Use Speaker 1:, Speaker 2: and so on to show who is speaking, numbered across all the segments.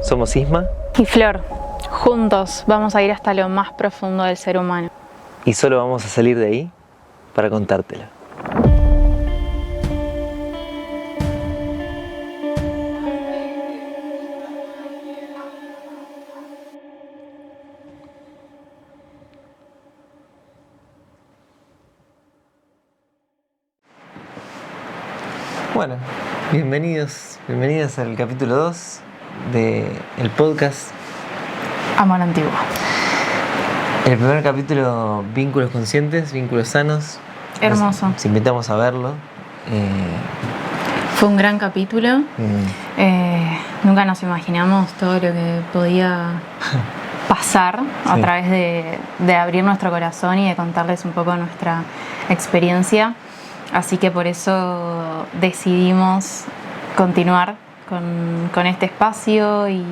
Speaker 1: Somos Isma
Speaker 2: y Flor. Juntos vamos a ir hasta lo más profundo del ser humano.
Speaker 1: y solo vamos a salir de ahí para contártela. Bueno, bienvenidas al capítulo 2 del podcast.
Speaker 2: Amor antiguo.
Speaker 1: El primer capítulo, vínculos conscientes, vínculos sanos.
Speaker 2: Hermoso.
Speaker 1: Los invitamos a verlo.
Speaker 2: Fue un gran capítulo. Nunca nos imaginamos todo lo que podía pasar a
Speaker 1: Sí.
Speaker 2: través de abrir nuestro corazón y de contarles un poco nuestra experiencia. Así que por eso decidimos continuar con este espacio y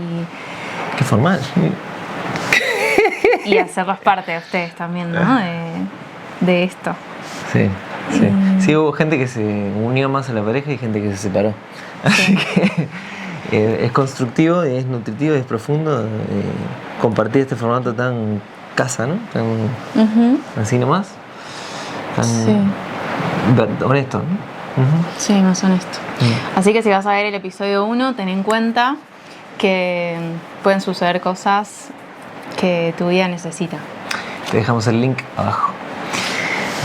Speaker 1: Qué formal.
Speaker 2: hacerlos parte de ustedes también, ¿no? De esto.
Speaker 1: Sí. Sí, hubo gente que se unió más a la pareja y gente que se separó. Así que es constructivo, es nutritivo, es profundo compartir este formato tan casa, ¿no? Tan así nomás. Tan
Speaker 2: Sí.
Speaker 1: honesto, ¿no?
Speaker 2: Sí, más honesto. Así que si vas a ver el episodio 1, ten en cuenta que pueden suceder cosas que tu vida necesita.
Speaker 1: Te dejamos el link abajo.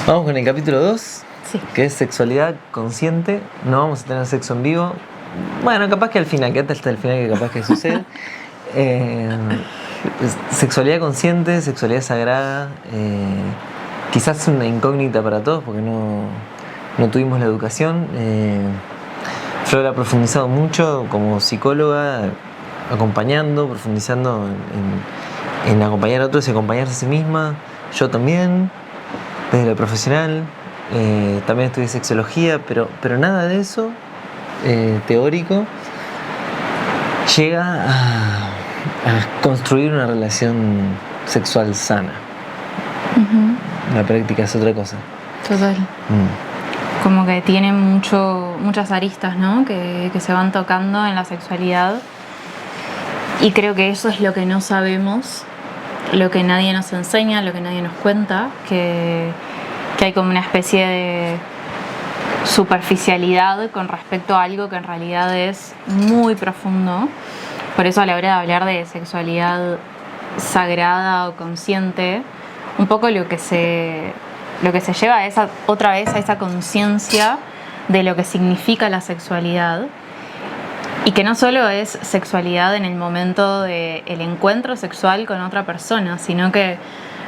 Speaker 1: Vamos con el capítulo 2,
Speaker 2: Sí.
Speaker 1: que es sexualidad consciente. No vamos a tener sexo en vivo. Bueno, capaz que al final, quédate hasta el final que capaz que sucede. Sexualidad consciente, sexualidad sagrada. Quizás una incógnita para todos porque no tuvimos la educación. Flor ha profundizado mucho como psicóloga, acompañando, profundizando en acompañar a otros y acompañarse a sí misma. Yo también, desde lo profesional. También estudié sexología, pero nada de eso teórico llega a construir una relación sexual sana. La práctica es otra cosa.
Speaker 2: Total. Como que tiene muchas aristas, ¿no? Que se van tocando en la sexualidad. Y creo que eso es lo que no sabemos, lo que nadie nos enseña, lo que nadie nos cuenta, que hay como una especie de superficialidad con respecto a algo que en realidad es muy profundo. Por eso a la hora de hablar de sexualidad sagrada o consciente, un poco lo que se lleva a otra vez a esa conciencia de lo que significa la sexualidad. Y que no solo es sexualidad en el momento del encuentro sexual con otra persona, sino que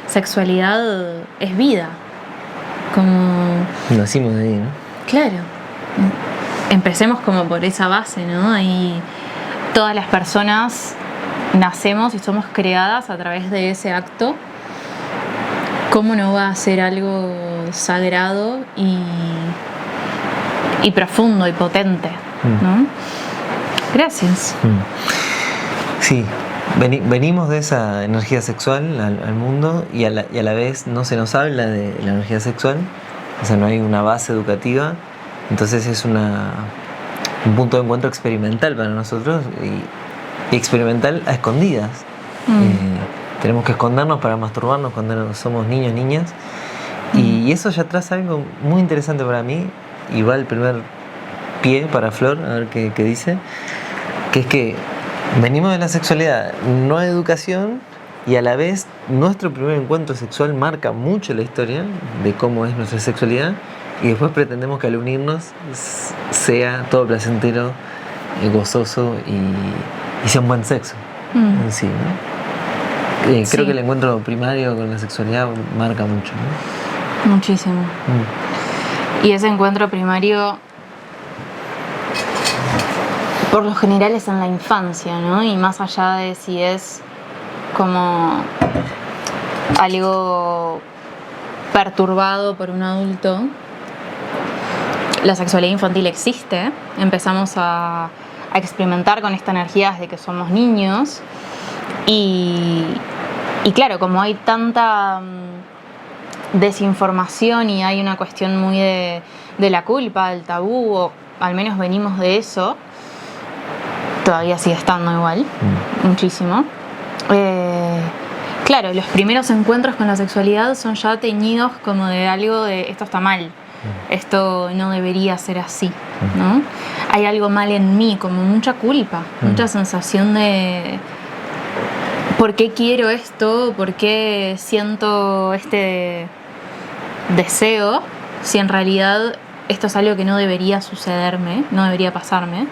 Speaker 2: sexualidad es vida. Como...
Speaker 1: Nacimos de ahí, ¿no?
Speaker 2: Claro. Empecemos como por esa base, ¿no? Ahí todas las personas nacemos y somos creadas a través de ese acto. ¿Cómo no va a ser algo sagrado y profundo y potente, ¿no? Gracias.
Speaker 1: Sí, venimos de esa energía sexual al mundo y a la vez no se nos habla de la energía sexual, o sea, no hay una base educativa, entonces es un punto de encuentro experimental para nosotros y experimental a escondidas. Tenemos que escondernos para masturbarnos cuando somos niños, niñas, y eso ya trae algo muy interesante para mí, y va el primer pie para Flor, a ver qué dice, que es que venimos de la sexualidad, no hay educación y a la vez nuestro primer encuentro sexual marca mucho la historia de cómo es nuestra sexualidad y después pretendemos que al unirnos sea todo placentero, gozoso y sea un buen sexo en sí, ¿no? Creo que el encuentro primario con la sexualidad marca mucho, ¿no?
Speaker 2: Muchísimo. Y ese encuentro primario por lo general es en la infancia, ¿no? Y más allá de si es como algo perturbado por un adulto, la sexualidad infantil existe. Empezamos a experimentar con esta energía desde que somos niños. Y claro, como hay tanta desinformación y hay una cuestión muy de la culpa, del tabú, o al menos venimos de eso, todavía sigue estando igual, muchísimo. Claro, los primeros encuentros con la sexualidad son ya teñidos como de algo de esto está mal, esto no debería ser así, ¿no? Hay algo mal en mí, como mucha culpa, mucha sensación de ¿por qué quiero esto? ¿Por qué siento este deseo? Si en realidad esto es algo que no debería sucederme, no debería pasarme.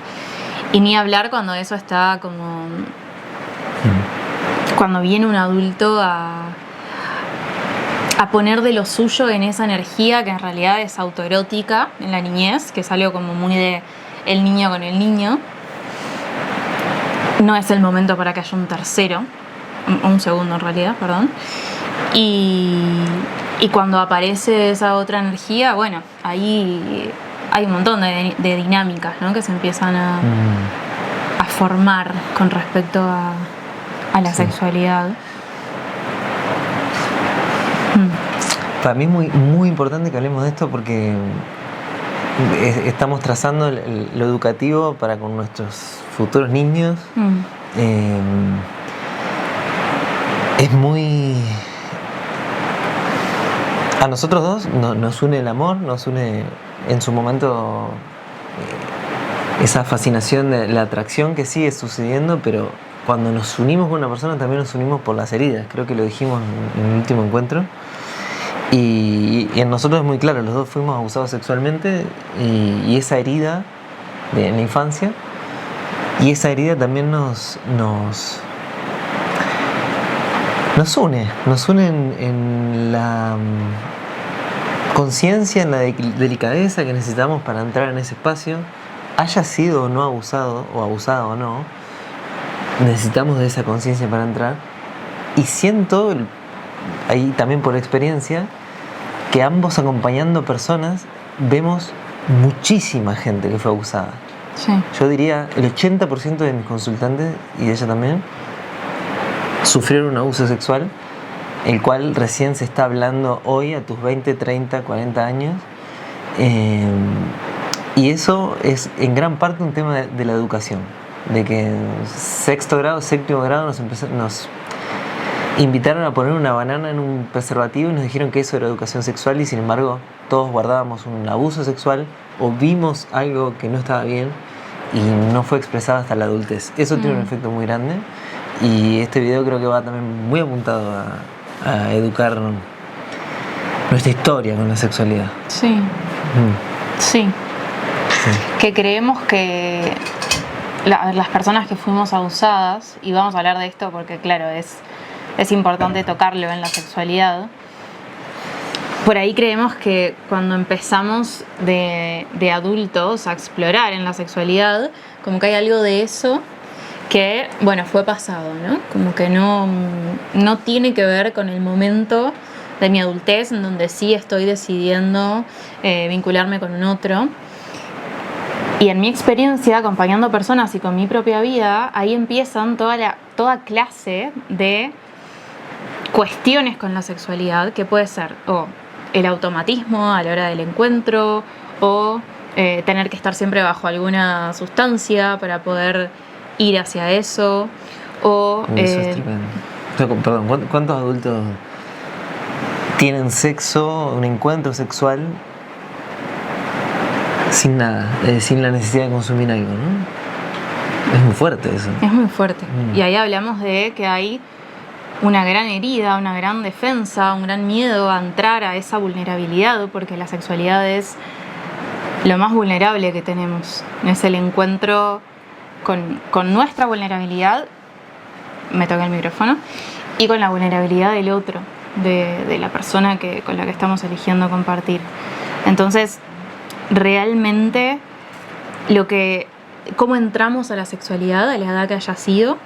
Speaker 2: Y ni hablar cuando eso está como... Cuando viene un adulto a poner de lo suyo en esa energía que en realidad es autoerótica en la niñez, que es algo como muy de el niño con el niño. No es el momento para que haya un tercero, un segundo en realidad, perdón. Y cuando aparece esa otra energía, bueno, ahí hay un montón de dinámicas, ¿no? Que se empiezan a formar con respecto a la sexualidad.
Speaker 1: Para mí es muy, muy importante que hablemos de esto porque estamos trazando lo educativo para con nuestros futuros niños. Es muy... A nosotros dos nos une el amor, nos une en su momento esa fascinación de la atracción que sigue sucediendo, pero cuando nos unimos con una persona también nos unimos por las heridas. Creo que lo dijimos en el último encuentro. Y en nosotros es muy claro, los dos fuimos abusados sexualmente y esa herida en la infancia, y esa herida también nos une en la conciencia, en la delicadeza que necesitamos para entrar en ese espacio, haya sido o no abusado, o abusada o no, necesitamos de esa conciencia para entrar. Y siento, ahí también por experiencia, que ambos acompañando personas vemos muchísima gente que fue abusada.
Speaker 2: Sí.
Speaker 1: Yo diría el 80% de mis consultantes, y de ella también, sufrieron un abuso sexual, el cual recién se está hablando hoy a tus 20, 30, 40 años. Y eso es en gran parte un tema de la educación, de que en sexto grado, séptimo grado nos invitaron a poner una banana en un preservativo y nos dijeron que eso era educación sexual, y sin embargo todos guardábamos un abuso sexual o vimos algo que no estaba bien y no fue expresado hasta la adultez. Eso tiene un efecto muy grande, y este video creo que va también muy apuntado a educar nuestra historia con la sexualidad.
Speaker 2: Sí. Sí. Que creemos que las personas que fuimos abusadas, y vamos a hablar de esto porque claro, es importante tocarlo en la sexualidad. Por ahí creemos que cuando empezamos de adultos a explorar en la sexualidad, como que hay algo de eso que, bueno, fue pasado, ¿no? Como que no tiene que ver con el momento de mi adultez en donde sí estoy decidiendo vincularme con un otro. Y en mi experiencia, acompañando personas y con mi propia vida, ahí empiezan toda clase de cuestiones con la sexualidad, que puede ser o el automatismo a la hora del encuentro, o tener que estar siempre bajo alguna sustancia para poder ir hacia eso, o...
Speaker 1: Eso es tremendo. Perdón, ¿cuántos adultos tienen sexo, un encuentro sexual sin nada, sin la necesidad de consumir algo, ¿no? Es muy fuerte eso.
Speaker 2: Es muy fuerte. Y ahí hablamos de que hay una gran herida, una gran defensa, un gran miedo a entrar a esa vulnerabilidad, porque la sexualidad es lo más vulnerable que tenemos. Es el encuentro con nuestra vulnerabilidad, me toca el micrófono, y con la vulnerabilidad del otro, de la persona con la que estamos eligiendo compartir. Entonces, realmente cómo entramos a la sexualidad a la edad que haya sido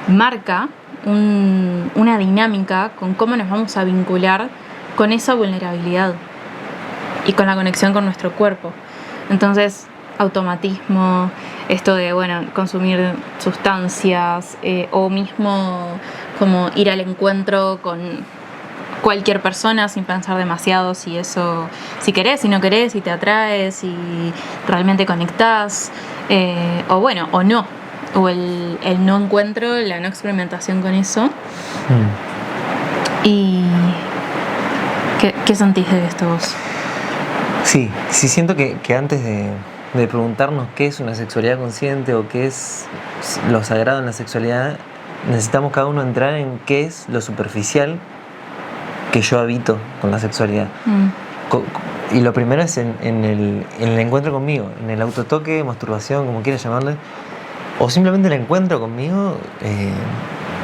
Speaker 2: marca una dinámica con cómo nos vamos a vincular con esa vulnerabilidad y con la conexión con nuestro cuerpo. Entonces, automatismo, esto de, bueno, consumir sustancias, o mismo como ir al encuentro con cualquier persona sin pensar demasiado si querés, si no querés, si te atraes, si realmente conectás, o bueno, o no. o el no encuentro, la no experimentación con eso. ¿Y qué sentís de esto vos?
Speaker 1: Sí, siento que antes de preguntarnos qué es una sexualidad consciente o qué es lo sagrado en la sexualidad, necesitamos cada uno entrar en qué es lo superficial que yo habito con la sexualidad. Y lo primero es en el encuentro conmigo, en el autotoque, masturbación, como quieras llamarle, o simplemente el encuentro conmigo.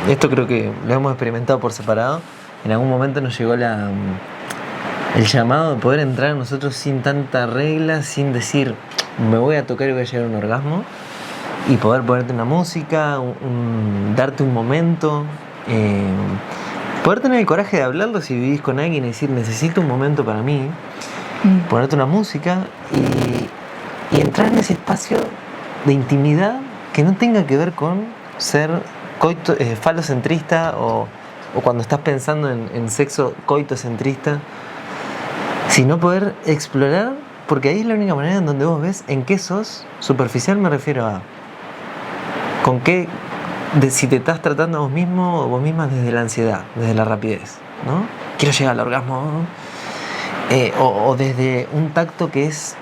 Speaker 1: Esto creo que lo hemos experimentado por separado. En algún momento nos llegó el llamado de poder entrar en nosotros sin tanta regla, sin decir me voy a tocar y voy a llegar a un orgasmo, y poder ponerte una música, darte un momento, poder tener el coraje de hablarlo si vivís con alguien y decir necesito un momento para mí, ponerte una música y entrar en ese espacio de intimidad que no tenga que ver con ser falocentrista o cuando estás pensando en sexo coitocentrista, sino poder explorar, porque ahí es la única manera en donde vos ves en qué sos superficial. Me refiero a con qué, si te estás tratando a vos mismo o vos misma desde la ansiedad, desde la rapidez, ¿no? Quiero llegar al orgasmo, o desde un tacto que es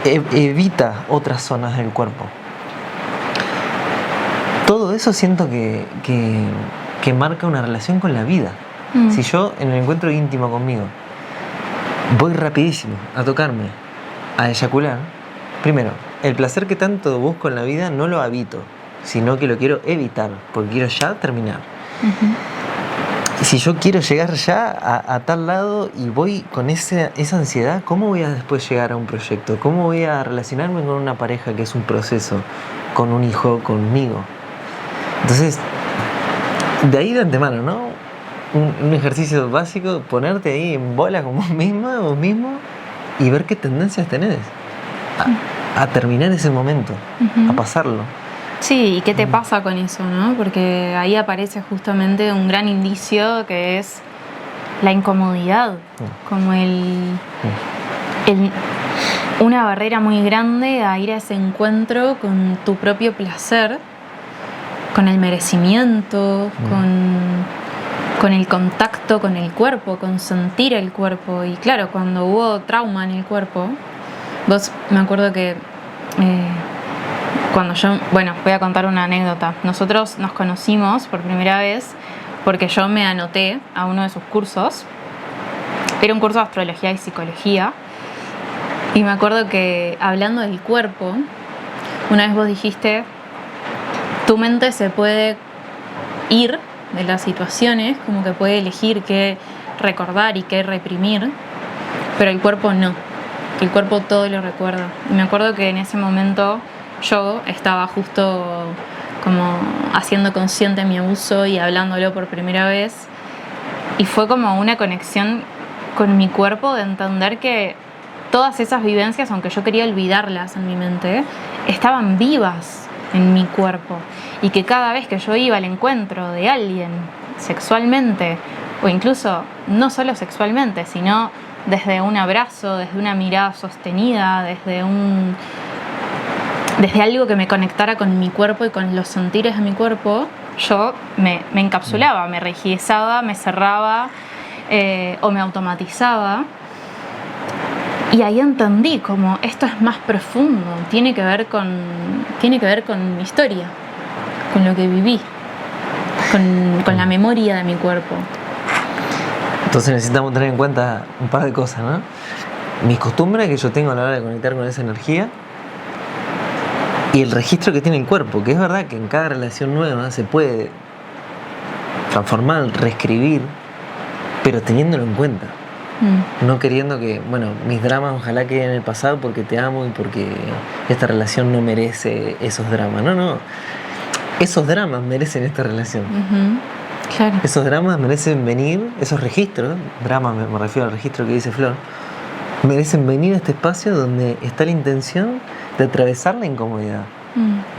Speaker 1: evita otras zonas del cuerpo. Todo eso siento que marca una relación con la vida. Si yo en el encuentro íntimo conmigo voy rapidísimo a tocarme, a eyacular, primero, el placer que tanto busco en la vida no lo habito, sino que lo quiero evitar, porque quiero ya terminar. Y si yo quiero llegar ya a tal lado y voy con esa ansiedad, ¿cómo voy a después llegar a un proyecto? ¿Cómo voy a relacionarme con una pareja que es un proceso, con un hijo, conmigo? Entonces, de ahí de antemano, ¿no? Un ejercicio básico, ponerte ahí en bola con vos misma, vos mismo, y ver qué tendencias tenés a terminar ese momento, a pasarlo.
Speaker 2: Sí, ¿y qué te pasa con eso, no? Porque ahí aparece justamente un gran indicio que es la incomodidad, como una barrera muy grande a ir a ese encuentro con tu propio placer, con el merecimiento, con el contacto con el cuerpo, con sentir el cuerpo. Y claro, cuando hubo trauma en el cuerpo, me acuerdo que cuando voy a contar una anécdota. Nosotros nos conocimos por primera vez porque yo me anoté a uno de sus cursos. Era un curso de astrología y psicología. Y me acuerdo que hablando del cuerpo, una vez vos dijiste, tu mente se puede ir de las situaciones, como que puede elegir qué recordar y qué reprimir, pero el cuerpo no. El cuerpo todo lo recuerda. Y me acuerdo que en ese momento yo estaba justo como haciendo consciente mi abuso y hablándolo por primera vez, y fue como una conexión con mi cuerpo de entender que todas esas vivencias, aunque yo quería olvidarlas en mi mente, estaban vivas en mi cuerpo, y que cada vez que yo iba al encuentro de alguien sexualmente, o incluso no solo sexualmente, sino desde un abrazo, desde una mirada sostenida, desde algo que me conectara con mi cuerpo y con los sentires de mi cuerpo, yo me encapsulaba, me rigidizaba, me cerraba, o me automatizaba. Y ahí entendí como esto es más profundo, tiene que ver con mi historia, con lo que viví, con la memoria de mi cuerpo.
Speaker 1: Entonces necesitamos tener en cuenta un par de cosas, ¿no? Mis costumbres que yo tengo a la hora de conectar con esa energía, y el registro que tiene el cuerpo, que es verdad que en cada relación nueva se puede transformar, reescribir, pero teniéndolo en cuenta. No queriendo que, mis dramas ojalá queden en el pasado porque te amo y porque esta relación no merece esos dramas. No. Esos dramas merecen esta relación.
Speaker 2: Claro.
Speaker 1: Esos dramas merecen venir, esos registros, dramas me refiero al registro que dice Flor, merecen venir a este espacio donde está la intención de atravesar la incomodidad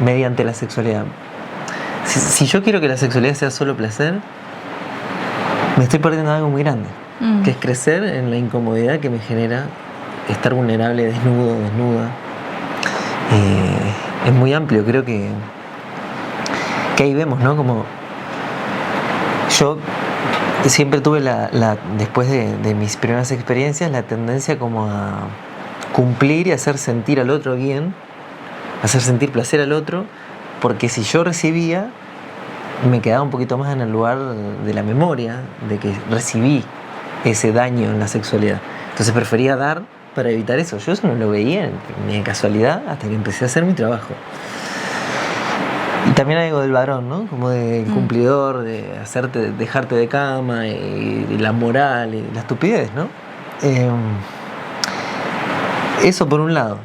Speaker 1: mediante la sexualidad. Si yo quiero que la sexualidad sea solo placer, me estoy perdiendo algo muy grande, que es crecer en la incomodidad que me genera estar vulnerable, desnudo, desnuda, es muy amplio. Creo que ahí vemos, ¿no? Como yo siempre tuve después de mis primeras experiencias, la tendencia como a cumplir y hacer sentir al otro bien, hacer sentir placer al otro, porque si yo recibía, me quedaba un poquito más en el lugar de la memoria, de que recibí ese daño en la sexualidad. Entonces prefería dar para evitar eso. Yo eso no lo veía ni de casualidad hasta que empecé a hacer mi trabajo. Y también hay algo del varón, ¿no? Como del cumplidor, de dejarte de cama, y la moral, y la estupidez, ¿no? Eso por un lado.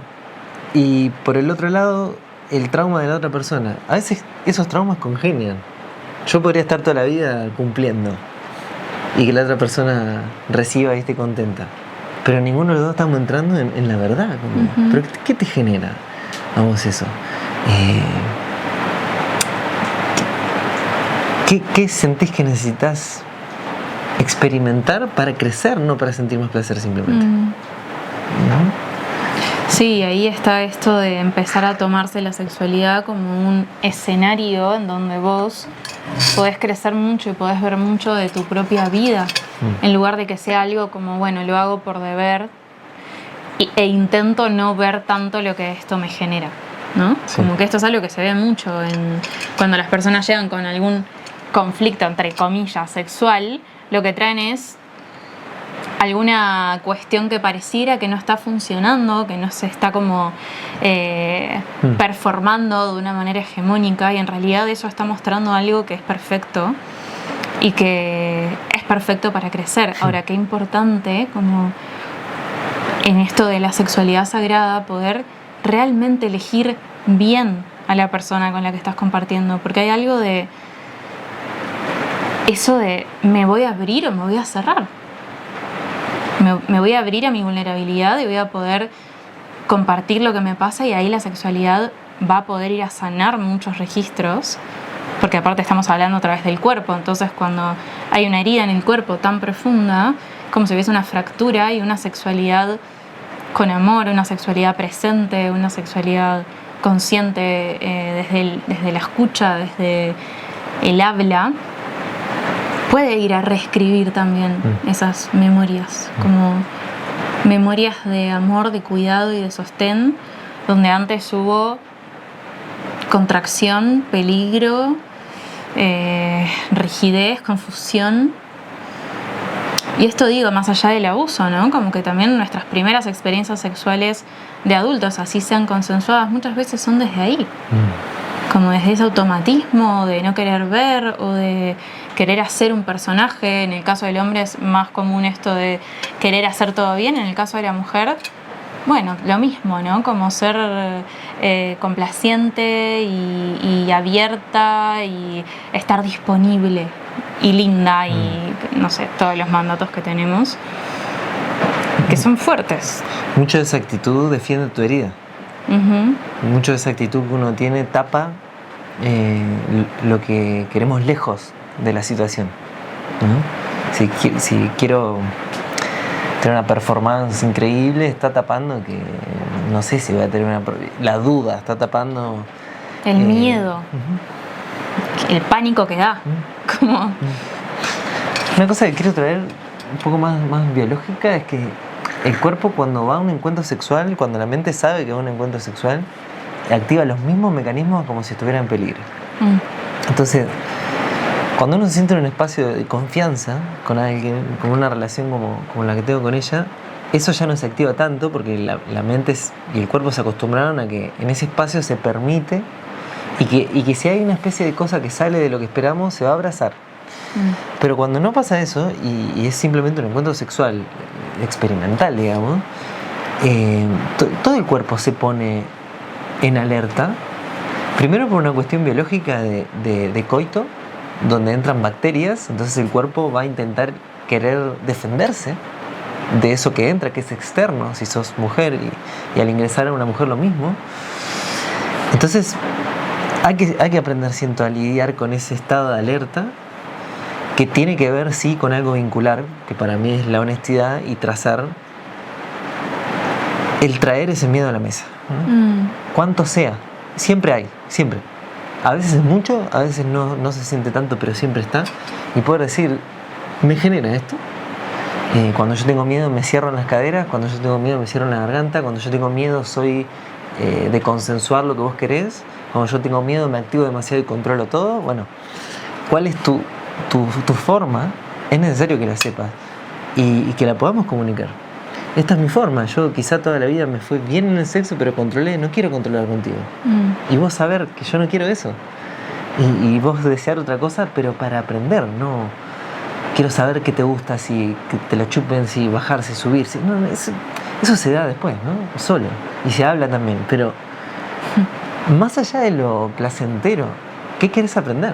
Speaker 1: Y por el otro lado, el trauma de la otra persona. A veces esos traumas congenian. Yo podría estar toda la vida cumpliendo y que la otra persona reciba y esté contenta. Pero ninguno de los dos estamos entrando en la verdad. Como, ¿pero qué te genera a vos eso? ¿Qué sentís que necesitas experimentar para crecer, no para sentir más placer simplemente? ¿No?
Speaker 2: Sí, ahí está esto de empezar a tomarse la sexualidad como un escenario en donde vos podés crecer mucho y podés ver mucho de tu propia vida, en lugar de que sea algo como, bueno, lo hago por deber e intento no ver tanto lo que esto me genera, ¿no? Sí. Como que esto es algo que se ve mucho cuando las personas llegan con algún conflicto, entre comillas, sexual, lo que traen es alguna cuestión que pareciera que no está funcionando, que no se está como performando de una manera hegemónica, y en realidad eso está mostrando algo que es perfecto y que es perfecto para crecer. Ahora, qué importante como en esto de la sexualidad sagrada poder realmente elegir bien a la persona con la que estás compartiendo, porque hay algo de eso de ¿me voy a abrir o me voy a cerrar? Me voy a abrir a mi vulnerabilidad y voy a poder compartir lo que me pasa, y ahí la sexualidad va a poder ir a sanar muchos registros, porque aparte estamos hablando a través del cuerpo. Entonces cuando hay una herida en el cuerpo tan profunda, como si hubiese una fractura, y una sexualidad con amor, una sexualidad presente, una sexualidad consciente, desde la escucha, desde el habla, puede ir a reescribir también esas memorias, como memorias de amor, de cuidado y de sostén, donde antes hubo contracción, peligro, rigidez, confusión. Y esto digo, más allá del abuso, ¿no? Como que también nuestras primeras experiencias sexuales de adultos, así sean consensuadas, muchas veces son desde ahí. Como desde ese automatismo de no querer ver o de querer hacer un personaje. En el caso del hombre es más común esto de querer hacer todo bien. En el caso de la mujer, bueno, lo mismo, ¿no? Como ser complaciente y abierta y estar disponible y linda y no sé, todos los mandatos que tenemos que son fuertes.
Speaker 1: Mucha de esa actitud defiende tu herida. Mucho de esa actitud que uno tiene tapa lo que queremos lejos de la situación, ¿no? Si quiero tener una performance increíble, está tapando que no sé si voy a tener la duda, está tapando
Speaker 2: el miedo, el pánico que da. Como
Speaker 1: una cosa que quiero traer un poco más biológica es que el cuerpo, cuando va a un encuentro sexual, cuando la mente sabe que va a un encuentro sexual, activa los mismos mecanismos como si estuviera en peligro. Entonces, cuando uno se siente en un espacio de confianza con alguien, con una relación como la que tengo con ella, eso ya no se activa tanto, porque la mente y el cuerpo se acostumbraron a que en ese espacio se permite y que si hay una especie de cosa que sale de lo que esperamos, se va a abrazar. Pero cuando no pasa eso y es simplemente un encuentro sexual experimental, digamos, todo el cuerpo se pone en alerta, primero por una cuestión biológica de coito, donde entran bacterias. Entonces el cuerpo va a intentar querer defenderse de eso que entra, que es externo, si sos mujer, y al ingresar a una mujer lo mismo. Entonces hay que aprender, siento, a lidiar con ese estado de alerta, que tiene que ver, sí, con algo vincular, que para mí es la honestidad y el traer ese miedo a la mesa, ¿no? Cuanto sea, siempre hay, siempre. A veces es mucho, a veces no se siente tanto, pero siempre está. Y poder decir, me genera esto. Cuando yo tengo miedo me cierro en las caderas, cuando yo tengo miedo me cierro en la garganta, cuando yo tengo miedo soy de consensuar lo que vos querés, cuando yo tengo miedo me activo demasiado y controlo todo. Bueno, ¿cuál es tu forma? Es necesario que la sepas y que la podamos comunicar. Esta es mi forma. Yo quizá toda la vida me fue bien en el sexo, pero controlé, no quiero controlar contigo. Y vos saber que yo no quiero eso. Y vos desear otra cosa, pero para aprender, no quiero saber qué te gusta, si que te lo chupen, si bajarse, subirse. No, eso se da después, ¿no? Solo. Y se habla también. Pero más allá de lo placentero, ¿qué querés aprender?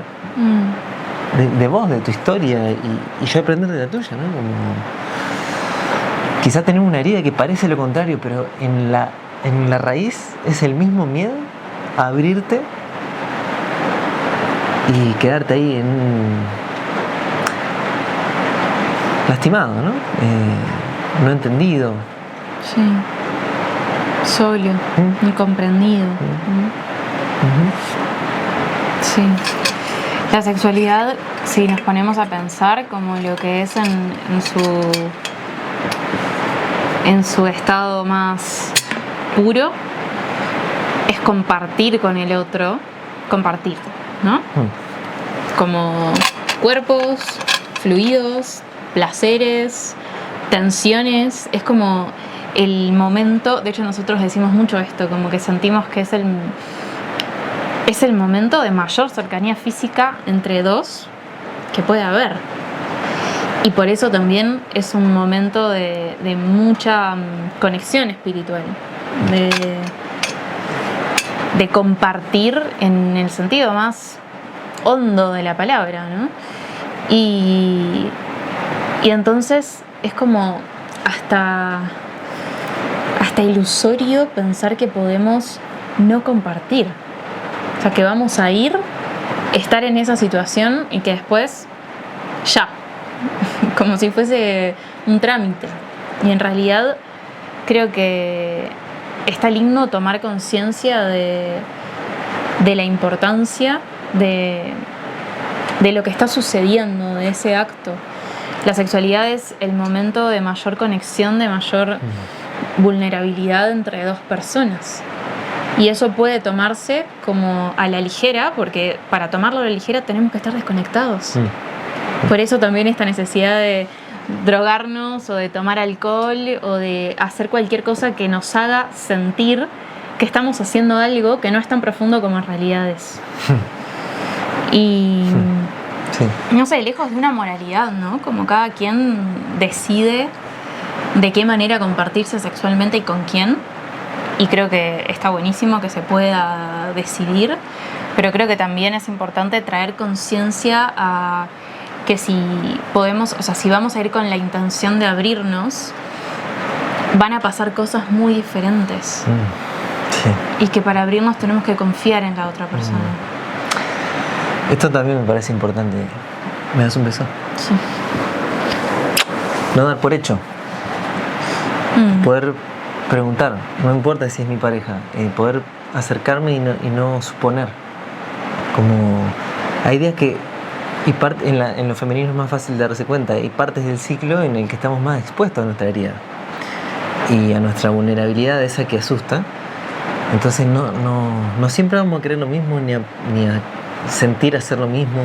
Speaker 1: De vos, de tu historia, y yo aprender de la tuya, ¿no? Como quizá tener una herida que parece lo contrario, pero en la raíz es el mismo miedo a abrirte y quedarte ahí lastimado, ¿no? No entendido.
Speaker 2: Sí. Solo, incomprendido. Sí. La sexualidad, si nos ponemos a pensar como lo que es en su estado más puro, es compartir con el otro, compartir, ¿no? Como cuerpos, fluidos, placeres, tensiones, es como el momento. De hecho nosotros decimos mucho esto, como que sentimos que es el momento de mayor cercanía física entre dos que puede haber. Y por eso también es un momento de mucha conexión espiritual, de compartir en el sentido más hondo de la palabra, ¿no? Y entonces es como hasta ilusorio pensar que podemos no compartir. O sea, que vamos a estar en esa situación y que después ya, como si fuese un trámite. Y en realidad creo que está lindo tomar conciencia de la importancia de lo que está sucediendo, de ese acto. La sexualidad es el momento de mayor conexión, de mayor vulnerabilidad entre dos personas. Y eso puede tomarse como a la ligera, porque para tomarlo a la ligera tenemos que estar desconectados. Por eso también esta necesidad de drogarnos o de tomar alcohol o de hacer cualquier cosa que nos haga sentir que estamos haciendo algo que no es tan profundo como en realidad es. Y no sé, lejos de una moralidad, ¿no? Como cada quien decide de qué manera compartirse sexualmente y con quién. Y creo que está buenísimo que se pueda decidir, pero creo que también es importante traer conciencia a que si podemos, o sea, si vamos a ir con la intención de abrirnos, van a pasar cosas muy diferentes. Y que para abrirnos tenemos que confiar en la otra persona.
Speaker 1: Esto también me parece importante. ¿Me das un beso?
Speaker 2: Sí.
Speaker 1: No dar por hecho. Poder preguntar, no importa si es mi pareja, poder acercarme y no suponer. Como hay días que, en lo femenino es más fácil darse cuenta, hay partes del ciclo en el que estamos más expuestos a nuestra herida y a nuestra vulnerabilidad, esa que asusta. Entonces no siempre vamos a querer lo mismo ni a sentir hacer lo mismo.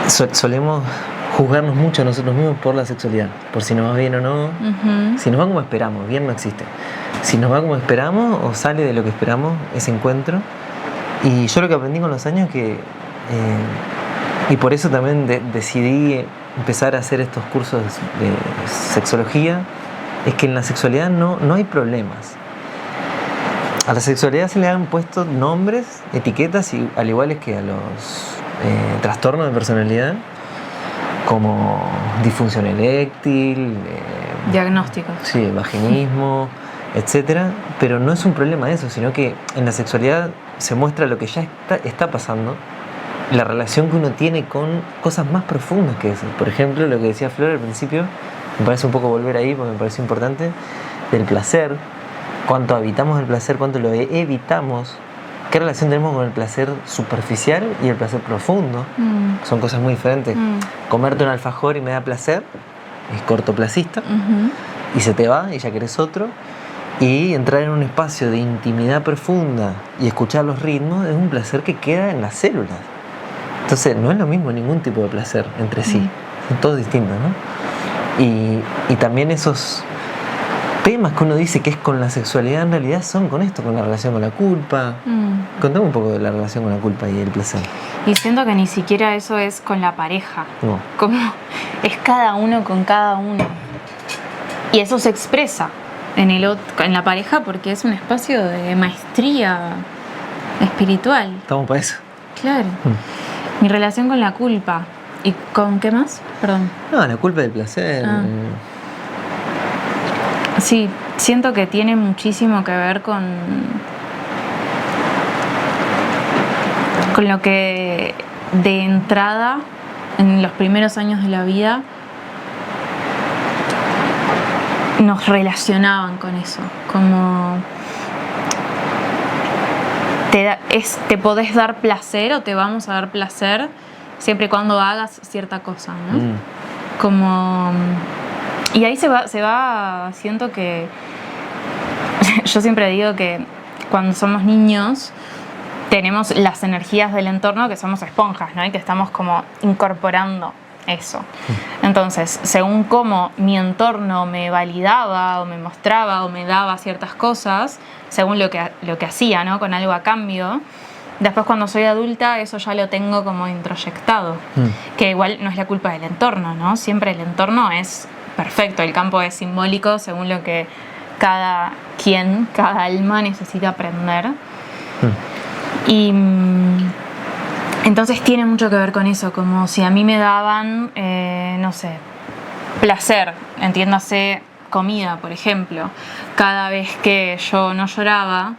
Speaker 1: Solemos juzgarnos mucho a nosotros mismos por la sexualidad, por si nos va bien o no. Si nos va como esperamos, bien no existe. Si nos va como esperamos o sale de lo que esperamos ese encuentro. Y yo lo que aprendí con los años y por eso también decidí empezar a hacer estos cursos de sexología, es que en la sexualidad no hay problemas. A la sexualidad se le han puesto nombres, etiquetas, y al igual que a los trastornos de personalidad, como disfunción eréctil,
Speaker 2: diagnósticos.
Speaker 1: Sí, vaginismo, etcétera. Pero no es un problema eso, sino que en la sexualidad se muestra lo que ya está pasando, la relación que uno tiene con cosas más profundas que eso. Por ejemplo, lo que decía Flor al principio, me parece un poco volver ahí porque me pareció importante, del placer. cuánto habitamos el placer, cuánto lo evitamos, qué relación tenemos con el placer superficial y el placer profundo. Son cosas muy diferentes. Comerte un alfajor y me da placer es cortoplacista, y se te va y ya querés otro. Y entrar en un espacio de intimidad profunda y escuchar los ritmos es un placer que queda en las células. Entonces no es lo mismo ningún tipo de placer entre sí, son todos distintos, ¿no? Y también esos temas que uno dice que es con la sexualidad, en realidad son con esto, con la relación con la culpa. Contame un poco de la relación con la culpa y el placer.
Speaker 2: Y siento que ni siquiera eso es con la pareja.
Speaker 1: No.
Speaker 2: Como es cada uno con cada uno. Y eso se expresa en la pareja porque es un espacio de maestría espiritual.
Speaker 1: Estamos para eso.
Speaker 2: Claro. Mi relación con la culpa. ¿Y con qué más? Perdón.
Speaker 1: No, la culpa del placer.
Speaker 2: Sí, siento que tiene muchísimo que ver con lo que de entrada, en los primeros años de la vida, nos relacionaban con eso. Como te podés dar placer o te vamos a dar placer siempre y cuando hagas cierta cosa, ¿no? Como... Y ahí se va, siento que... Yo siempre digo que cuando somos niños tenemos las energías del entorno, que somos esponjas, ¿no? Y que estamos como incorporando eso. Entonces, según cómo mi entorno me validaba o me mostraba o me daba ciertas cosas, según lo que hacía, ¿no? Con algo a cambio, después cuando soy adulta eso ya lo tengo como introyectado. Que igual no es la culpa del entorno, ¿no? Siempre el entorno es perfecto, el campo es simbólico según lo que cada alma necesita aprender. Y entonces tiene mucho que ver con eso, como si a mí me daban, no sé, placer, entiéndase comida, por ejemplo, cada vez que yo no lloraba,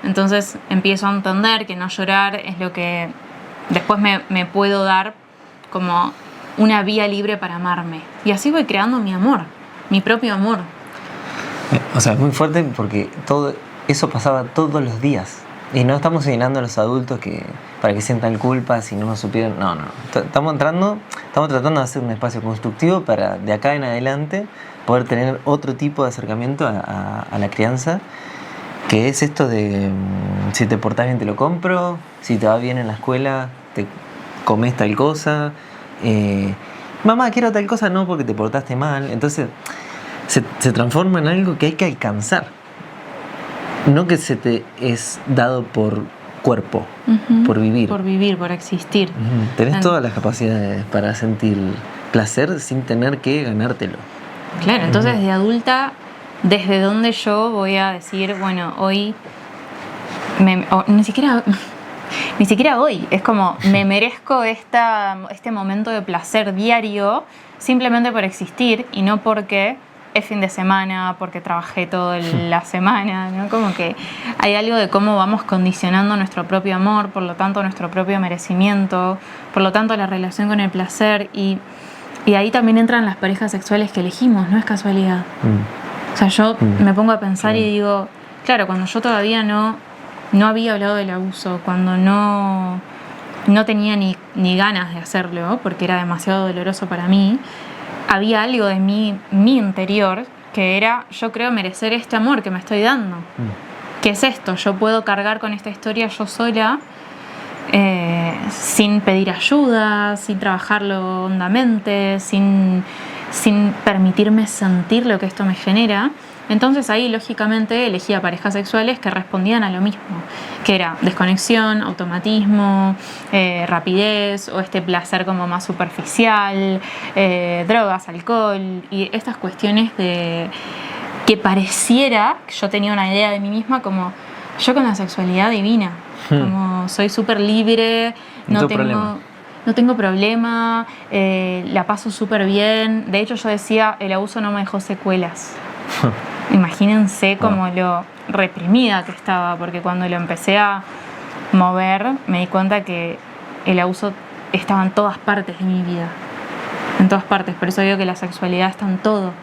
Speaker 2: entonces empiezo a entender que no llorar es lo que después me puedo dar como una vía libre para amarme. Y así voy creando mi amor, mi propio amor.
Speaker 1: O sea, es muy fuerte porque todo eso pasaba todos los días. Y no estamos señalando a los adultos para que sientan culpa si no nos supieron. No. Estamos tratando de hacer un espacio constructivo para de acá en adelante poder tener otro tipo de acercamiento a la crianza, que es esto de si te portás bien te lo compro, si te va bien en la escuela te comes tal cosa, mamá quiero tal cosa, no porque te portaste mal. Entonces se transforma en algo que hay que alcanzar. No que se te es dado por cuerpo, por vivir.
Speaker 2: Por vivir, por existir.
Speaker 1: Tenés todas las capacidades para sentir placer sin tener que ganártelo.
Speaker 2: Claro, entonces de adulta, ¿desde dónde yo voy a decir, bueno, hoy, ni siquiera hoy, es como, me merezco este momento de placer diario simplemente por existir y no porque es fin de semana, porque trabajé toda la semana, ¿no? Como que hay algo de cómo vamos condicionando nuestro propio amor, por lo tanto nuestro propio merecimiento, por lo tanto la relación con el placer y ahí también entran las parejas sexuales que elegimos, no es casualidad. O sea, yo me pongo a pensar y digo, claro, cuando yo todavía no había hablado del abuso, cuando no tenía ni ganas de hacerlo, porque era demasiado doloroso para mí, había algo de mi interior que era, yo creo merecer este amor que me estoy dando. ¿Qué es esto? Yo puedo cargar con esta historia yo sola, sin pedir ayuda, sin trabajarlo hondamente, sin permitirme sentir lo que esto me genera. Entonces ahí lógicamente elegía parejas sexuales que respondían a lo mismo, que era desconexión, automatismo, rapidez o este placer como más superficial, drogas, alcohol y estas cuestiones de que pareciera que yo tenía una idea de mí misma como yo con la sexualidad divina, como soy súper libre, no tengo problema, la paso súper bien. De hecho yo decía, el abuso no me dejó secuelas. Imagínense como lo reprimida que estaba, porque cuando lo empecé a mover me di cuenta que el abuso estaba en todas partes de mi vida, en todas partes. Por eso digo que la sexualidad está en todo.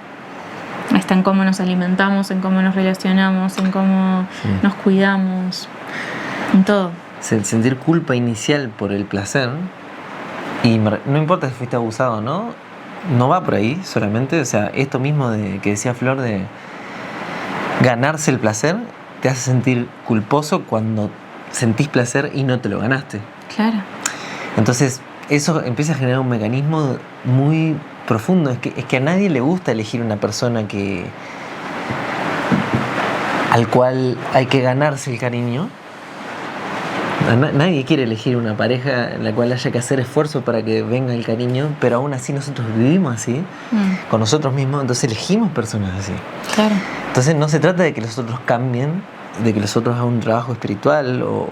Speaker 2: Está en cómo nos alimentamos, en cómo nos relacionamos, en cómo nos cuidamos, en todo.
Speaker 1: El sentir culpa inicial por el placer, y no importa si fuiste abusado o no, no va por ahí solamente. O sea, esto mismo que decía Flor de ganarse el placer, te hace sentir culposo cuando sentís placer y no te lo ganaste.
Speaker 2: Claro.
Speaker 1: Entonces, eso empieza a generar un mecanismo muy profundo. Es que a nadie le gusta elegir una persona al cual hay que ganarse el cariño. Nadie quiere elegir una pareja en la cual haya que hacer esfuerzo para que venga el cariño, pero aún así nosotros vivimos así, con nosotros mismos, entonces elegimos personas así.
Speaker 2: Claro.
Speaker 1: Entonces no se trata de que los otros cambien, de que los otros hagan un trabajo espiritual o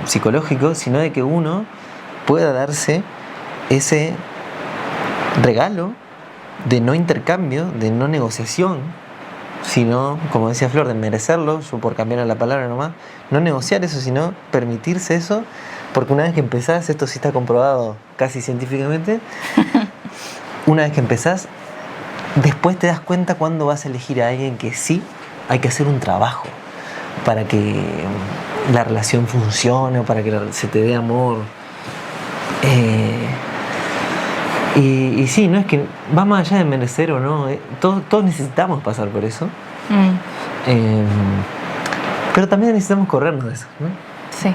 Speaker 1: psicológico, sino de que uno pueda darse ese regalo de no intercambio, de no negociación, sino, como decía Flor, de merecerlo, yo por cambiar la palabra nomás, no negociar eso, sino permitirse eso, porque una vez que empezás, esto sí está comprobado casi científicamente, una vez que empezás, después te das cuenta cuando vas a elegir a alguien que sí hay que hacer un trabajo para que la relación funcione, o para que se te dé amor. Y sí, no es que va más allá de merecer o no, todos necesitamos pasar por eso, pero también necesitamos corrernos de eso, ¿no?
Speaker 2: Sí.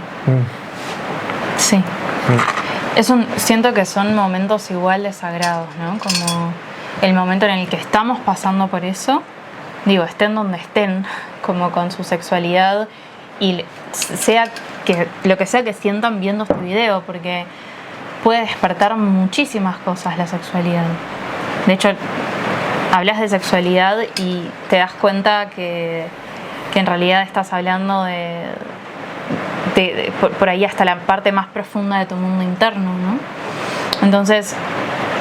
Speaker 2: Sí. Siento que son momentos igual de sagrados, ¿no? Como el momento en el que estamos pasando por eso, digo, estén donde estén, como con su sexualidad, y sea que lo que sea que sientan viendo este video, porque puede despertar muchísimas cosas la sexualidad. De hecho, hablas de sexualidad y te das cuenta que en realidad estás hablando de por ahí hasta la parte más profunda de tu mundo interno, ¿no? Entonces,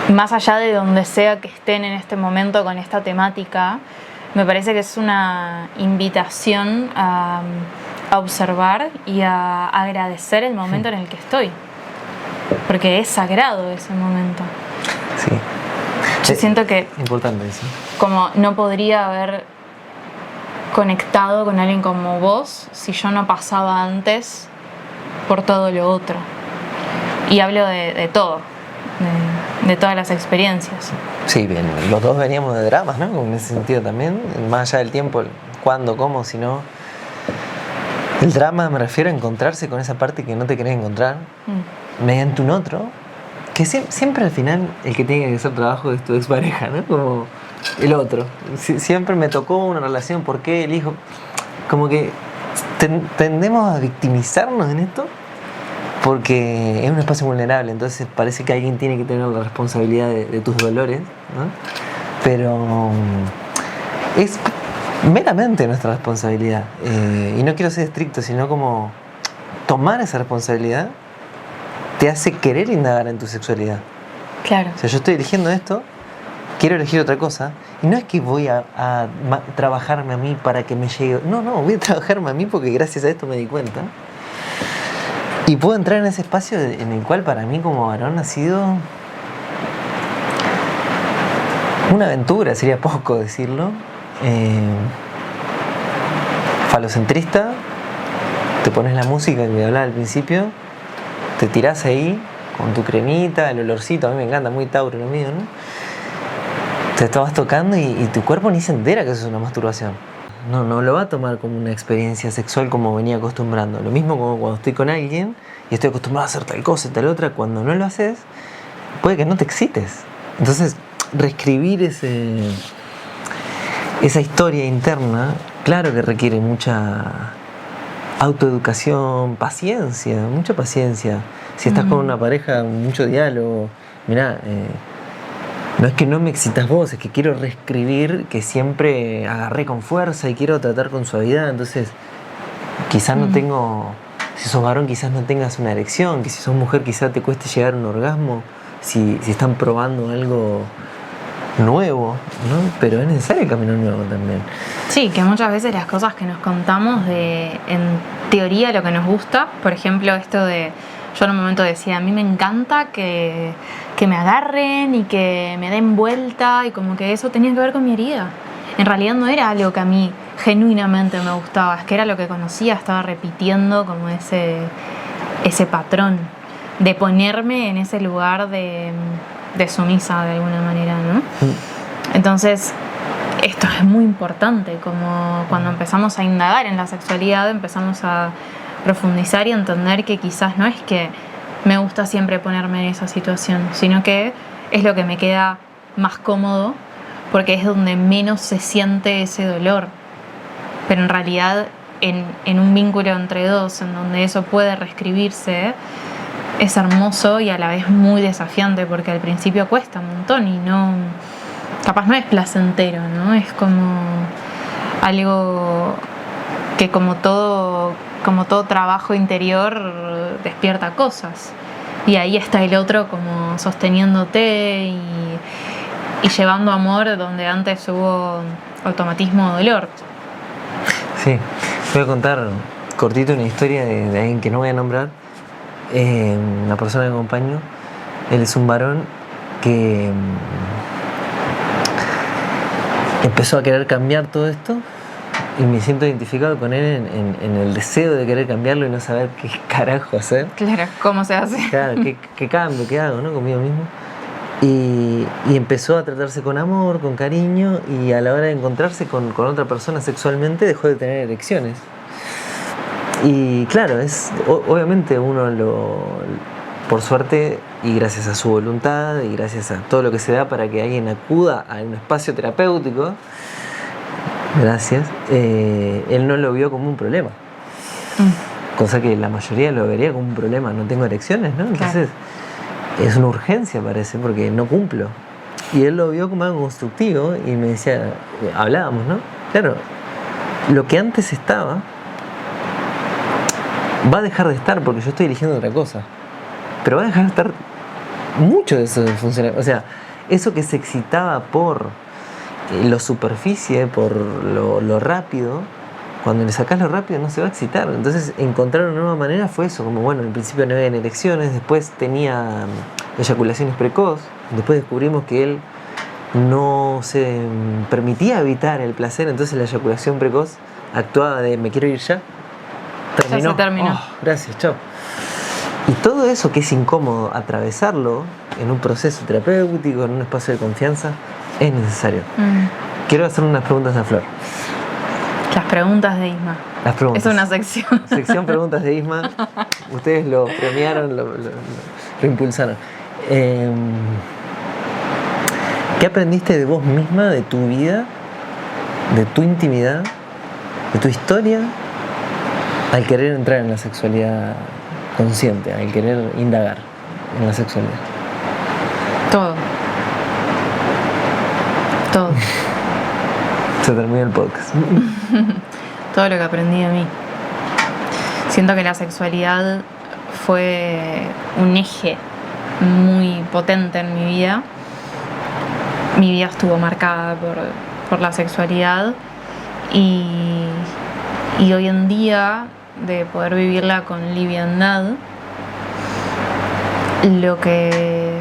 Speaker 2: más allá de donde sea que estén en este momento con esta temática, me parece que es una invitación a observar y a agradecer el momento en el que estoy. Porque es sagrado ese momento.
Speaker 1: Sí.
Speaker 2: Yo siento que
Speaker 1: importante eso.
Speaker 2: Como no podría haber conectado con alguien como vos si yo no pasaba antes por todo lo otro. Y hablo de todo, de todas las experiencias.
Speaker 1: Sí, bien, los dos veníamos de dramas, ¿no? En ese sentido también, más allá del tiempo, cuándo, cómo, si no. El drama me refiero a encontrarse con esa parte que no te querés encontrar mediante un otro, que siempre al final el que tiene que hacer trabajo es tu expareja, ¿no? Como el otro. Siempre me tocó una relación, ¿por qué el hijo? Como que tendemos a victimizarnos en esto porque es un espacio vulnerable, entonces parece que alguien tiene que tener la responsabilidad de tus dolores, ¿no? Pero es meramente nuestra responsabilidad, y no quiero ser estricto, sino como tomar esa responsabilidad te hace querer indagar en tu sexualidad.
Speaker 2: Claro.
Speaker 1: O sea, yo estoy eligiendo esto, quiero elegir otra cosa, y no es que voy a trabajarme a mí para que me llegue. No, voy a trabajarme a mí porque gracias a esto me di cuenta. Y puedo entrar en ese espacio en el cual para mí como varón ha sido una aventura, sería poco decirlo. Falocentrista, te pones la música que hablaba al principio, te tirás ahí con tu cremita, el olorcito, a mí me encanta, muy Tauro lo mío, ¿no? Te estabas tocando y tu cuerpo ni se entera que eso es una masturbación. No lo va a tomar como una experiencia sexual como venía acostumbrando. Lo mismo como cuando estoy con alguien y estoy acostumbrado a hacer tal cosa y tal otra, cuando no lo haces, puede que no te excites. Entonces, reescribir esa historia interna, claro que requiere mucha autoeducación, paciencia, mucha paciencia. Si estás con una pareja, mucho diálogo. Mirá, no es que no me excitas vos, es que quiero reescribir que siempre agarré con fuerza y quiero tratar con suavidad. Entonces, quizás no tengo, si sos varón quizás no tengas una erección, que si sos mujer quizás te cueste llegar a un orgasmo, si están probando algo nuevo, ¿no? Pero es necesario el camino nuevo también.
Speaker 2: Sí, que muchas veces las cosas que nos contamos en teoría lo que nos gusta, por ejemplo esto de, yo en un momento decía, a mí me encanta que me agarren y que me den vuelta, y como que eso tenía que ver con mi herida. en realidad no era algo que a mí genuinamente me gustaba, es que era lo que conocía, estaba repitiendo como ese patrón de ponerme en ese lugar de sumisa de alguna manera, ¿no? Entonces, esto es muy importante, como cuando empezamos a indagar en la sexualidad, empezamos a profundizar y entender que quizás no es que me gusta siempre ponerme en esa situación, sino que es lo que me queda más cómodo porque es donde menos se siente ese dolor. Pero en realidad, en un vínculo entre dos, en donde eso puede reescribirse, es hermoso y a la vez muy desafiante porque al principio cuesta un montón y capaz no es placentero, ¿no? Es como algo que como todo trabajo interior despierta cosas. Y ahí está el otro como sosteniéndote y llevando amor donde antes hubo automatismo o dolor.
Speaker 1: Sí, voy a contar cortito una historia de alguien que no voy a nombrar. Una persona que acompaño. Él es un varón que empezó a querer cambiar todo esto y me siento identificado con él en el deseo de querer cambiarlo y no saber qué carajo hacer.
Speaker 2: Claro, ¿cómo se hace?
Speaker 1: Claro, qué cambio, qué hago, ¿no? Conmigo mismo. Y empezó a tratarse con amor, con cariño, y a la hora de encontrarse con otra persona sexualmente dejó de tener erecciones. Y claro, obviamente uno por suerte y gracias a su voluntad y gracias a todo lo que se da para que alguien acuda a un espacio terapéutico, gracias, él no lo vio como un problema. Cosa que la mayoría lo vería como un problema, no tengo erecciones, ¿no? Entonces es una urgencia, parece, porque no cumplo. Y él lo vio como algo constructivo y me decía, hablábamos, ¿no? Claro, lo que antes estaba va a dejar de estar porque yo estoy eligiendo otra cosa. Pero va a dejar de estar mucho de eso de funcionar. O sea, eso que se excitaba por lo superficie, por lo rápido, cuando le sacás lo rápido no se va a excitar. Entonces encontrar una nueva manera fue eso, como bueno, al principio no había erecciones, después tenía eyaculaciones precoz, después descubrimos que él no se permitía evitar el placer, entonces la eyaculación precoz actuaba de me quiero ir ya. Terminó.
Speaker 2: Ya se terminó.
Speaker 1: Oh, gracias, chao. Y todo eso que es incómodo, atravesarlo en un proceso terapéutico, en un espacio de confianza, es necesario. Quiero hacer unas preguntas a Flor.
Speaker 2: Las preguntas de Isma.
Speaker 1: Las preguntas.
Speaker 2: Es una sección.
Speaker 1: Sección preguntas de Isma. Ustedes lo premiaron, lo impulsaron. ¿Qué aprendiste de vos misma, de tu vida, de tu intimidad, de tu historia, al querer entrar en la sexualidad consciente, al querer indagar en la sexualidad?
Speaker 2: Todo.
Speaker 1: Se terminó el podcast.
Speaker 2: Todo lo que aprendí de mí. Siento que la sexualidad fue un eje muy potente en mi vida. Mi vida estuvo marcada por la sexualidad y hoy en día, de poder vivirla con liviandad, lo que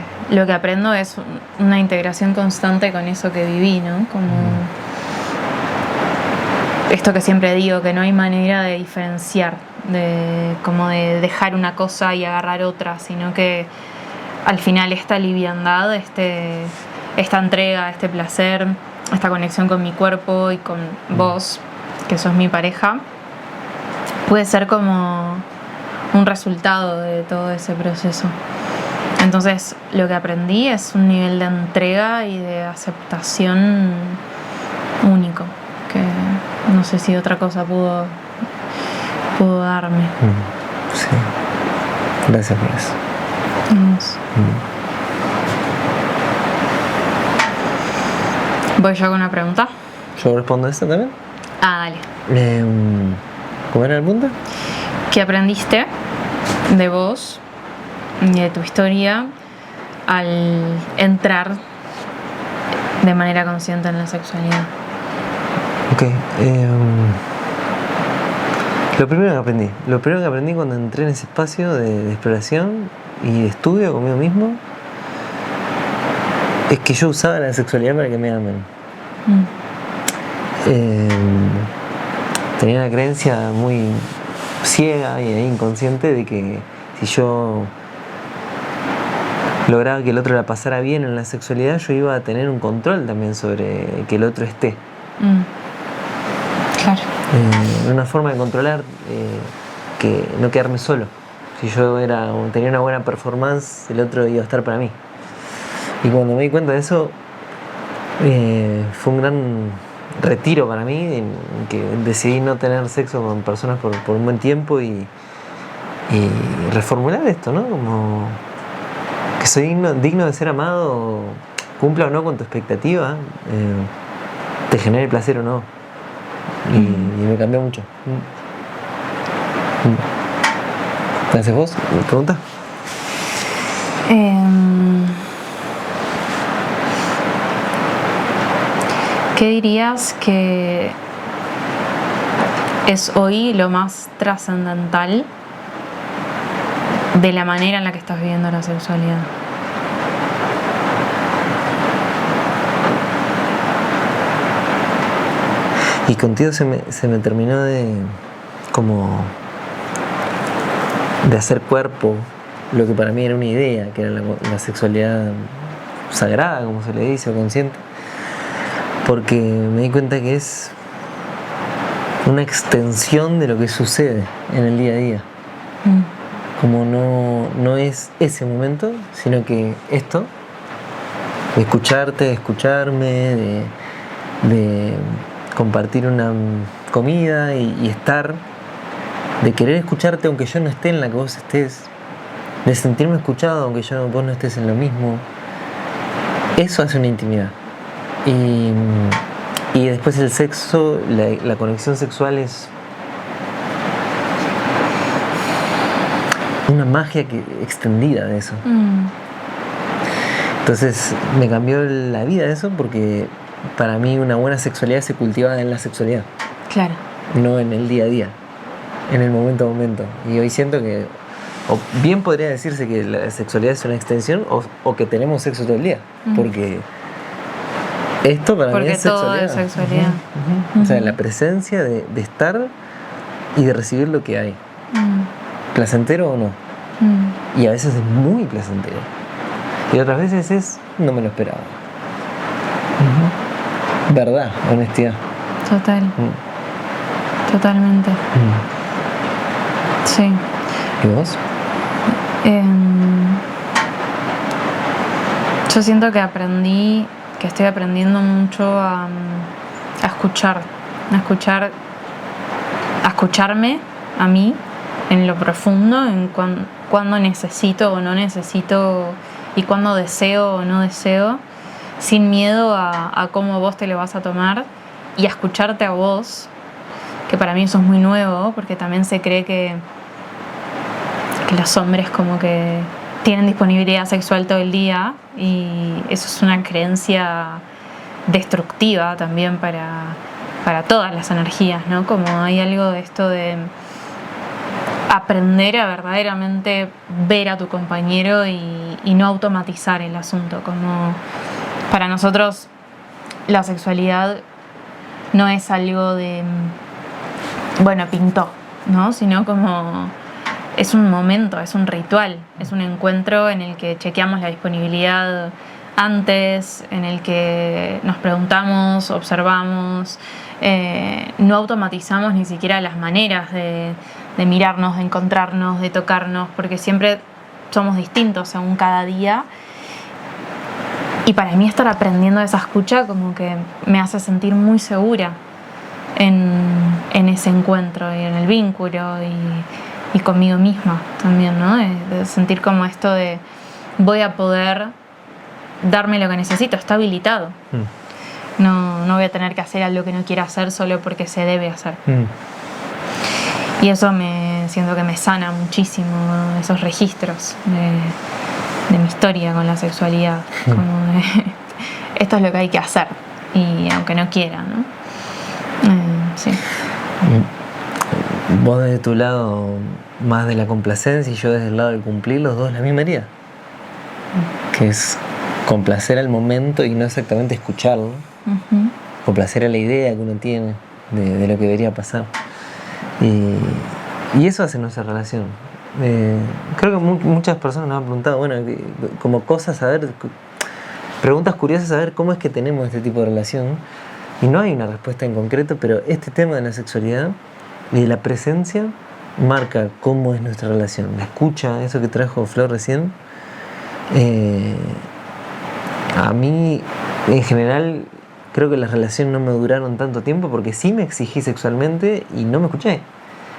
Speaker 2: aprendo es una integración constante con eso que viví, ¿no? Como esto que siempre digo, que no hay manera de diferenciar, como de dejar una cosa y agarrar otra, sino que al final esta liviandad, esta entrega, este placer, esta conexión con mi cuerpo y con vos, que sos mi pareja, puede ser como un resultado de todo ese proceso. Entonces, lo que aprendí es un nivel de entrega y de aceptación único, que no sé si otra cosa pudo darme.
Speaker 1: Sí. Gracias por eso.
Speaker 2: ¿Voy yo con una pregunta?
Speaker 1: ¿Yo respondo a esta también?
Speaker 2: Dale.
Speaker 1: ¿Cómo era el punto?
Speaker 2: ¿Qué aprendiste de vos y de tu historia al entrar de manera consciente en la sexualidad?
Speaker 1: Ok. Lo primero que aprendí cuando entré en ese espacio de exploración y de estudio conmigo mismo es que yo usaba la sexualidad para que me amen. tenía una creencia muy ciega e inconsciente de que si yo lograba que el otro la pasara bien en la sexualidad, yo iba a tener un control también sobre que el otro esté.
Speaker 2: Claro.
Speaker 1: Una forma de controlar que no quedarme solo. Si yo tenía una buena performance, el otro iba a estar para mí. Y cuando me di cuenta de eso, fue un gran retiro para mí, en que decidí no tener sexo con personas por un buen tiempo y reformular esto, ¿no? Como que soy digno de ser amado, cumpla o no con tu expectativa, te genere placer o no. Y me cambió mucho. ¿Qué haces vos? ¿Me preguntas?
Speaker 2: ¿Qué dirías que es hoy lo más trascendental de la manera en la que estás viviendo la sexualidad?
Speaker 1: Y contigo se me terminó de hacer cuerpo lo que para mí era una idea, que era la sexualidad sagrada, como se le dice, o consciente, porque me di cuenta que es una extensión de lo que sucede en el día a día. Como no es ese momento, sino que esto, de escucharte, de escucharme, de compartir una comida y estar, de querer escucharte aunque yo no esté en la que vos estés, de sentirme escuchado aunque vos no estés en lo mismo. Eso hace una intimidad. Y después el sexo, la conexión sexual es una magia extendida de eso. Entonces me cambió la vida eso, porque para mí una buena sexualidad se cultiva en la sexualidad.
Speaker 2: Claro.
Speaker 1: No en el día a día, en el momento a momento. Y hoy siento que, o bien podría decirse que la sexualidad es una extensión, o que tenemos sexo todo el día. Porque esto para mí es sexualidad.
Speaker 2: Porque todo es sexualidad.
Speaker 1: O sea, la presencia de estar y de recibir lo que hay. Placentero o no. Y a veces es muy placentero. Y otras veces no me lo esperaba. Verdad, honestidad.
Speaker 2: Total. Totalmente. Sí.
Speaker 1: ¿Y vos?
Speaker 2: Yo siento que estoy aprendiendo mucho a escucharme a mí en lo profundo, en cuando necesito o no necesito, y cuando deseo o no deseo, sin miedo a cómo vos te lo vas a tomar, y a escucharte a vos, que para mí eso es muy nuevo, porque también se cree que los hombres como que tienen disponibilidad sexual todo el día, y eso es una creencia destructiva también para todas las energías, ¿no? Como hay algo de esto de aprender a verdaderamente ver a tu compañero y no automatizar el asunto. Como para nosotros la sexualidad no es algo de, bueno, pintó, ¿no? Sino como es un momento, es un ritual, es un encuentro en el que chequeamos la disponibilidad antes, en el que nos preguntamos, observamos, no automatizamos ni siquiera las maneras de mirarnos, de encontrarnos, de tocarnos, porque siempre somos distintos según cada día. Y para mí estar aprendiendo esa escucha como que me hace sentir muy segura en ese encuentro y en el vínculo y conmigo misma también, ¿no? De sentir como esto de voy a poder darme lo que necesito, está habilitado. No voy a tener que hacer algo que no quiera hacer solo porque se debe hacer. Y eso siento que me sana muchísimo, ¿no? Esos registros de mi historia con la sexualidad. Como esto es lo que hay que hacer, y aunque no quiera, ¿no? Sí.
Speaker 1: Vos desde tu lado más de la complacencia y yo desde el lado del cumplir, los dos la misma herida, que es complacer al momento y no exactamente escucharlo. complacer a la idea que uno tiene de lo que debería pasar. Y eso hace nuestra relación. Creo que muchas personas nos han preguntado, bueno, como cosas a ver, preguntas curiosas a ver cómo es que tenemos este tipo de relación. Y no hay una respuesta en concreto, pero este tema de la sexualidad y de la presencia marca cómo es nuestra relación. La escucha, eso que trajo Flor recién, a mí en general creo que las relaciones no me duraron tanto tiempo porque sí me exigí sexualmente y no me escuché.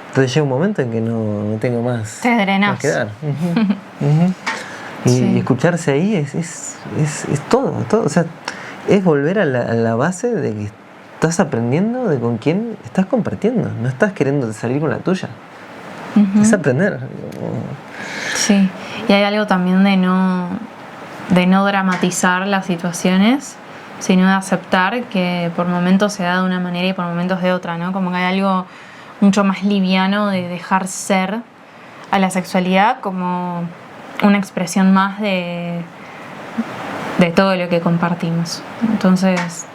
Speaker 1: Entonces llega un momento en que no tengo más,
Speaker 2: te drenás.
Speaker 1: más que dar. Y escucharse ahí es todo. O sea, es volver a la base de que estás aprendiendo de con quién estás compartiendo. No estás queriendo salir con la tuya. Es aprender.
Speaker 2: Sí, y hay algo también de no dramatizar las situaciones, sino de aceptar que por momentos se da de una manera y por momentos de otra, ¿no? Como que hay algo mucho más liviano de dejar ser a la sexualidad como una expresión más de todo lo que compartimos. Entonces,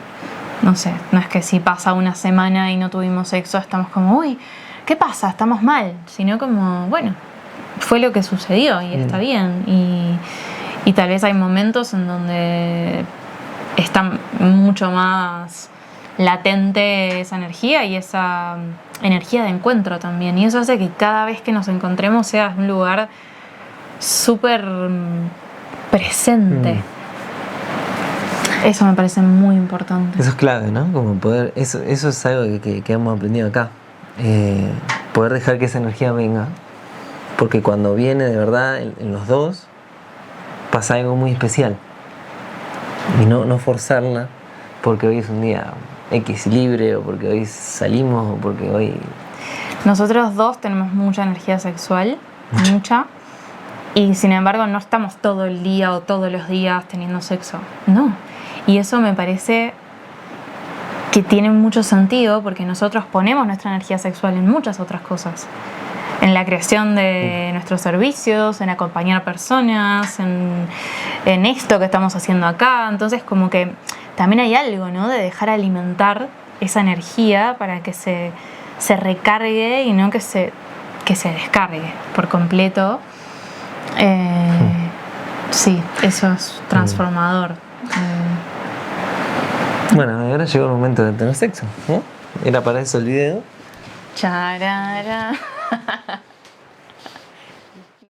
Speaker 2: no sé, no es que si pasa una semana y no tuvimos sexo estamos como, uy, ¿qué pasa? Estamos mal, sino como, bueno, fue lo que sucedió y está bien. Y tal vez hay momentos en donde está mucho más latente esa energía y esa energía de encuentro también. Y eso hace que cada vez que nos encontremos sea un lugar súper presente. Eso me parece muy importante.
Speaker 1: Eso es clave, ¿no? Como poder, eso es algo que hemos aprendido acá. Poder dejar que esa energía venga. Porque cuando viene de verdad en los dos, pasa algo muy especial. Y no forzarla porque hoy es un día X libre, o porque hoy salimos, o porque hoy...
Speaker 2: Nosotros dos tenemos mucha energía sexual, mucha. Y sin embargo no estamos todo el día o todos los días teniendo sexo. No. Y eso me parece que tiene mucho sentido porque nosotros ponemos nuestra energía sexual en muchas otras cosas. En la creación de nuestros servicios, en acompañar personas, en esto que estamos haciendo acá. Entonces como que también hay algo, ¿no? De dejar alimentar esa energía para que se recargue y no que se descargue por completo. Sí, eso es transformador.
Speaker 1: Bueno, ahora llegó el momento de tener sexo, ¿no? Era para eso el video.
Speaker 2: Charara.